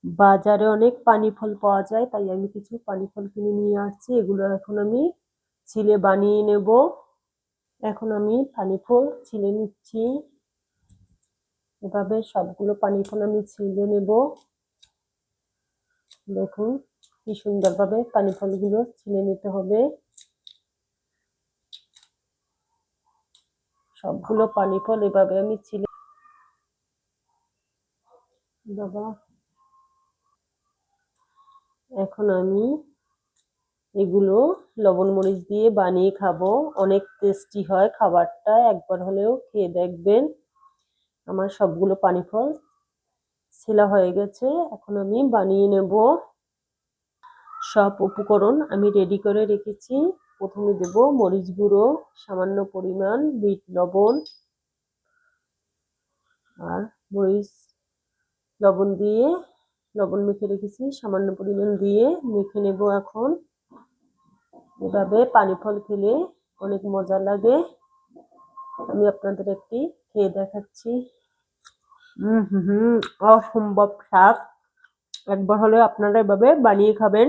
বাজারে অনেক পানি ফল পাওয়া যায়, তাই আমি কিছু পানি ফল কিনে নিয়ে আসছি। এগুলো এখন আমি ছিলে বানিয়ে নেব। এখন আমি পানি ফল ছিলে নিচ্ছি। এভাবে সবগুলো পানি ফল আমি ছিলে নেব। দেখুন কি সুন্দরভাবে পানি ফলগুলো ছিলে নিতে হবে। সবগুলো পানি ফল এভাবে আমি ছিলে বাবা। এখন আমি এগুলো লবণ মরিচ দিয়ে বানিয়ে খাবো। অনেক টেস্টি হয় খাবারটা, একবার হলেও খেয়ে দেখবেন। আমার সবগুলো পানি ফল ছেলা হয়ে গেছে, এখন আমি বানিয়ে নেব। সব উপকরণ আমি রেডি করে রেখেছি। প্রথমে দেব মরিচ গুঁড়ো, সামান্য পরিমাণ বিট লবণ, আর মরিচ লবণ দিয়ে লবণ মেখে রেখেছি সামান্য পরিমাণ দিয়ে মেখে নেব। এখন এভাবে পানি ফল খেলে অনেক মজা লাগে। আমি আপনাদের একটি খেয়ে দেখাচ্ছি। অসম্ভব স্বাদ। একবার হলে আপনারা এভাবে বানিয়ে খাবেন।